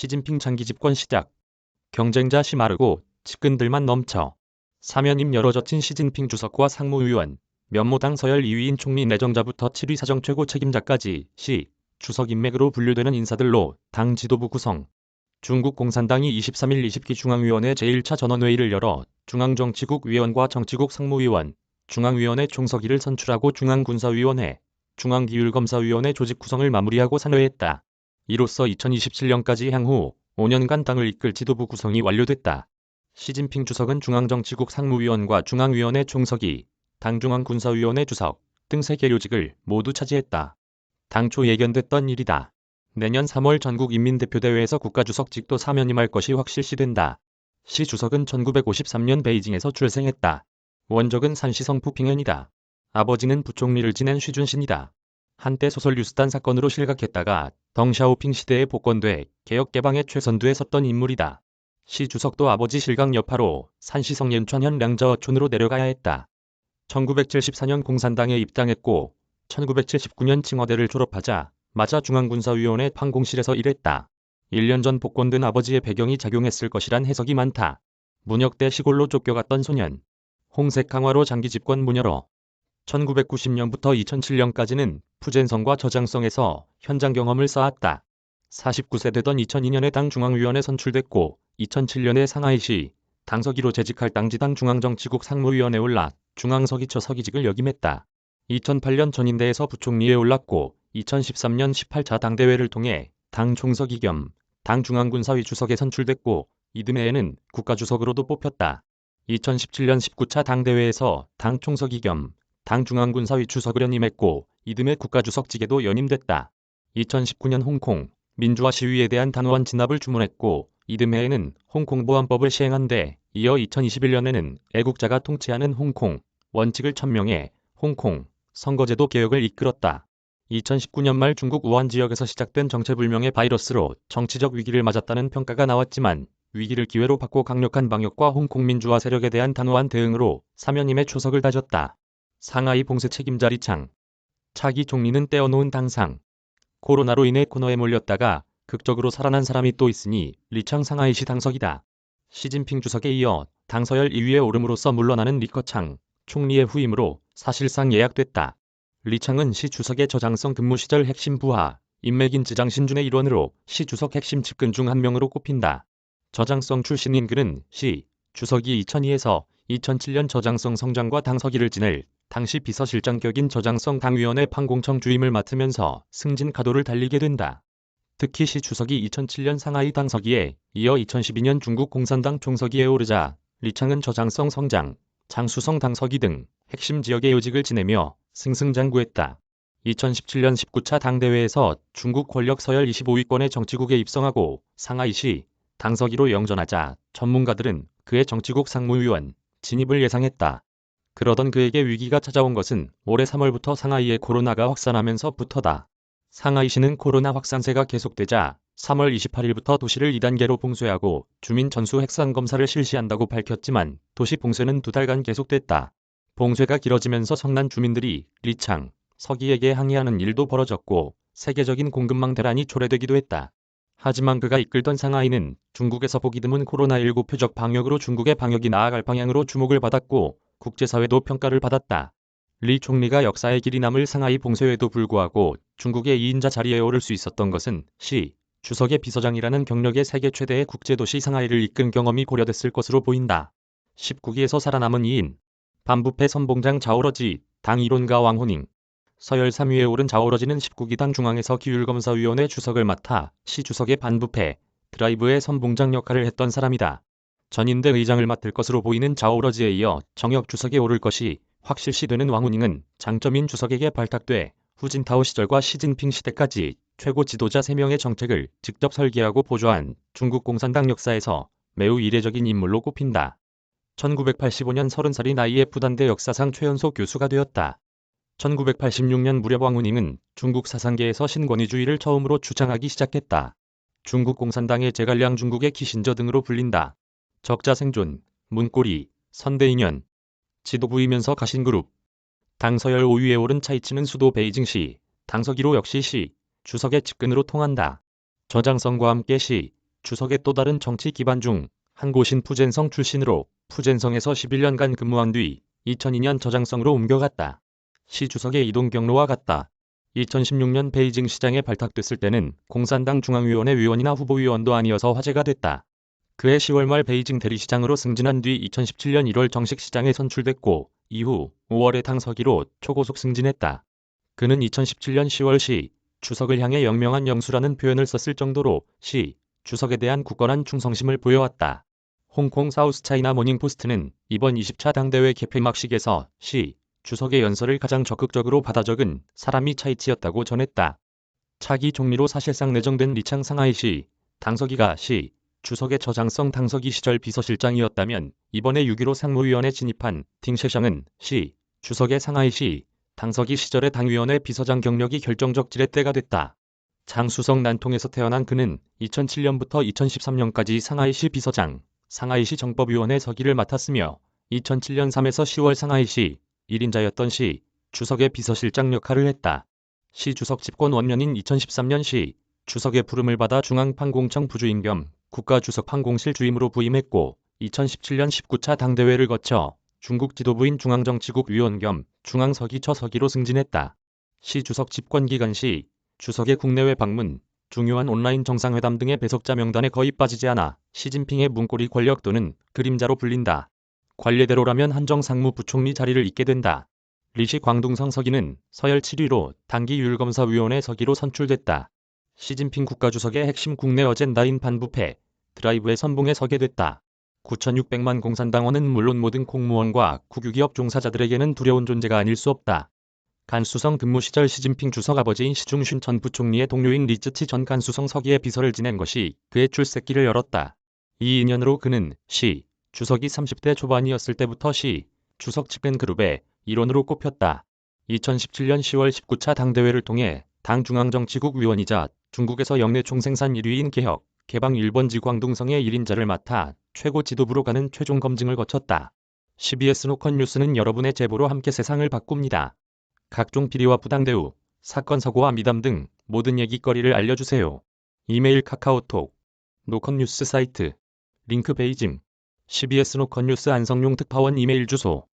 시진핑 장기 집권 시작. 경쟁자 시마르고 측근들만 넘쳐. 사면임 열어젖힌 시진핑 주석과 상무위원, 면모당 서열 2위인 총리 내정자부터 7위 사정 최고 책임자까지 주석 인맥으로 분류되는 인사들로 당 지도부 구성. 중국 공산당이 23일 20기 중앙위원회 제1차 전원회의를 열어 중앙정치국 위원과 정치국 상무위원, 중앙위원회 총서기를 선출하고 중앙군사위원회, 중앙기율검사위원회 조직 구성을 마무리하고 산회했다. 이로써 2027년까지 향후 5년간 당을 이끌 지도부 구성이 완료됐다. 시진핑 주석은 중앙정치국 상무위원과 중앙위원회 총서기, 당중앙군사위원회 주석 등 3개 요직을 모두 차지했다. 당초 예견됐던 일이다. 내년 3월 전국인민대표대회에서 국가주석직도 사면임할 것이 확실시된다. 시 주석은 1953년 베이징에서 출생했다. 원적은 산시 성푸 핑현이다. 아버지는 부총리를 지낸 쉬준신이다. 한때 소설 뉴스단 사건으로 실각했다가 덩샤오핑 시대에 복권돼 개혁개방의 최선두에 섰던 인물이다. 시 주석도 아버지 실각 여파로 산시 성옌천현 량저어촌으로 내려가야 했다. 1974년 공산당에 입당했고 1979년 칭화대를 졸업하자 마자 중앙군사위원회 판공실에서 일했다. 1년 전 복권된 아버지의 배경이 작용했을 것이란 해석이 많다. 문역대 시골로 쫓겨갔던 소년. 홍색 강화로 장기 집권 무녀로 1990년부터 2007년까지는 푸젠성과 저장성에서 현장 경험을 쌓았다. 49세 되던 2002년에 당 중앙위원회 선출됐고 2007년에 상하이시 당서기로 재직할 당지당 중앙정치국 상무위원회에 올라 중앙서기처 서기직을 역임했다. 2008년 전인대에서 부총리에 올랐고 2013년 18차 당대회를 통해 당 총서기 겸 당 중앙군사위 주석에 선출됐고 이듬해에는 국가주석으로도 뽑혔다. 2017년 19차 당대회에서 당 총서기 겸 당 중앙군사위 주석을 연임했고 이듬해 국가주석직에도 연임됐다. 2019년 홍콩 민주화 시위에 대한 단호한 진압을 주문했고 이듬해에는 홍콩보안법을 시행한 데 이어 2021년에는 애국자가 통치하는 홍콩 원칙을 천명해 홍콩 선거제도 개혁을 이끌었다. 2019년 말 중국 우한 지역에서 시작된 정체불명의 바이러스로 정치적 위기를 맞았다는 평가가 나왔지만 위기를 기회로 바꿔 강력한 방역과 홍콩 민주화 세력에 대한 단호한 대응으로 사면임의 초석을 다졌다. 상하이 봉쇄 책임자 리창. 차기 총리는 떼어놓은 당상. 코로나로 인해 코너에 몰렸다가 극적으로 살아난 사람이 또 있으니 리창 상하이시 당석이다. 시진핑 주석에 이어 당서열 2위에 오름으로써 물러나는 리커창 총리의 후임으로 사실상 예약됐다. 리창은 시 주석의 저장성 근무 시절 핵심 부하, 인맥인 지장신준의 일원으로 시 주석 핵심 측근 중 한 명으로 꼽힌다. 저장성 출신인 그는 시 주석이 2002에서 2007년 저장성 성장과 당서기를 지낼 당시 비서실장 격인 저장성 당위원회 판공청 주임을 맡으면서 승진 가도를 달리게 된다. 특히 시 주석이 2007년 상하이 당서기에 이어 2012년 중국 공산당 총서기에 오르자 리창은 저장성 성장, 장수성 당서기 등 핵심 지역의 요직을 지내며 승승장구했다. 2017년 19차 당대회에서 중국 권력 서열 25위권의 정치국에 입성하고 상하이시 당서기로 영전하자 전문가들은 그의 정치국 상무위원 진입을 예상했다. 그러던 그에게 위기가 찾아온 것은 올해 3월부터 상하이에 코로나가 확산하면서부터다. 상하이시는 코로나 확산세가 계속되자 3월 28일부터 도시를 2단계로 봉쇄하고 주민 전수 핵산 검사를 실시한다고 밝혔지만 도시 봉쇄는 2달간 계속됐다. 봉쇄가 길어지면서 성난 주민들이 리창, 서기에게 항의하는 일도 벌어졌고 세계적인 공급망 대란이 초래되기도 했다. 하지만 그가 이끌던 상하이는 중국에서 보기 드문 코로나19 표적 방역으로 중국의 방역이 나아갈 방향으로 주목을 받았고 국제사회도 평가를 받았다. 리 총리가 역사의 길이 남을 상하이 봉쇄에도 불구하고 중국의 2인자 자리에 오를 수 있었던 것은 시 주석의 비서장이라는 경력의 세계 최대의 국제도시 상하이를 이끈 경험이 고려됐을 것으로 보인다. 19기에서 살아남은 2인. 반부패 선봉장 자오러지, 당 이론가 왕호닝. 서열 3위에 오른 자오러지는 19기 당 중앙에서 기율검사위원회 주석을 맡아 시 주석의 반부패, 드라이브의 선봉장 역할을 했던 사람이다. 전인대 의장을 맡을 것으로 보이는 자오러지에 이어 정역 주석에 오를 것이 확실시되는 왕후닝은 장점인 주석에게 발탁돼 후진타오 시절과 시진핑 시대까지 최고 지도자 3명의 정책을 직접 설계하고 보좌한 중국 공산당 역사에서 매우 이례적인 인물로 꼽힌다. 1985년 30살이 나이에 부단대 역사상 최연소 교수가 되었다. 1986년 무렵 왕후닝은 중국 사상계에서 신권위주의를 처음으로 주장하기 시작했다. 중국 공산당의 제갈량 중국의 키신저 등으로 불린다. 적자생존, 문고리, 선대인연. 지도부이면서 가신그룹. 당서열 5위에 오른 차이치는 수도 베이징시, 당서기로 역시 시, 주석의 측근으로 통한다. 저장성과 함께 시, 주석의 또 다른 정치 기반 중 한 곳인 푸젠성 출신으로 푸젠성에서 11년간 근무한 뒤 2002년 저장성으로 옮겨갔다. 시 주석의 이동 경로와 같다. 2016년 베이징 시장에 발탁됐을 때는 공산당 중앙위원회 위원이나 후보위원도 아니어서 화제가 됐다. 그해 10월 말 베이징 대리시장으로 승진한 뒤 2017년 1월 정식 시장에 선출됐고 이후 5월에 당서기로 초고속 승진했다. 그는 2017년 10월 시 주석을 향해 영명한 영수라는 표현을 썼을 정도로 시 주석에 대한 굳건한 충성심을 보여왔다. 홍콩 사우스차이나 모닝포스트는 이번 20차 당대회 개폐막식에서 시 주석의 연설을 가장 적극적으로 받아 적은 사람이 차이치였다고 전했다. 차기 총리로 사실상 내정된 리창 상하이시 당서기가 시 주석의 저장성 당서기 시절 비서실장이었다면 이번에 6.15 상무위원회 진입한 딩셰샹은 시 주석의 상하이시 당서기 시절의 당위원회 비서장 경력이 결정적 지렛대가 됐다. 장수성 난통에서 태어난 그는 2007년부터 2013년까지 상하이시 비서장, 상하이시 정법위원회 서기를 맡았으며 2007년 3에서 10월 상하이시 1인자였던 시 주석의 비서실장 역할을 했다. 시 주석 집권 원년인 2013년 시 주석의 부름을 받아 중앙판공청 부주임 겸 국가주석판공실 주임으로 부임했고 2017년 19차 당대회를 거쳐 중국 지도부인 중앙정치국 위원 겸 중앙서기처 서기로 승진했다. 시 주석 집권 기간 시 주석의 국내외 방문, 중요한 온라인 정상회담 등의 배석자 명단에 거의 빠지지 않아 시진핑의 문고리 권력 또는 그림자로 불린다. 관례대로라면 한정상무부총리 자리를 잇게 된다. 리시 광둥성 서기는 서열 7위로 당기 율검사위원회 서기로 선출됐다. 시진핑 국가주석의 핵심 국내 어젠다인 반부패, 드라이브의 선봉에 서게 됐다. 9,600만 공산당원은 물론 모든 공무원과 국유기업 종사자들에게는 두려운 존재가 아닐 수 없다. 간수성 근무 시절 시진핑 주석 아버지인 시중슌 전 부총리의 동료인 리츠치 전 간수성 서기의 비서를 지낸 것이 그의 출세길을 열었다. 이 인연으로 그는 시 주석이 30대 초반이었을 때부터 시 주석 측근 그룹의 일원으로 꼽혔다. 2017년 10월 19차 당대회를 통해 당 중앙정치국 위원이자 중국에서 역내 총생산 1위인 개혁, 개방 1번지 광둥성의 1인자를 맡아 최고 지도부로 가는 최종 검증을 거쳤다. CBS 노컷뉴스는 여러분의 제보로 함께 세상을 바꿉니다. 각종 비리와 부당대우, 사건 사고와 미담 등 모든 얘기거리를 알려주세요. 이메일 카카오톡, 노컷뉴스 사이트, 링크 베이징, CBS 노컷뉴스 안성용 특파원 이메일 주소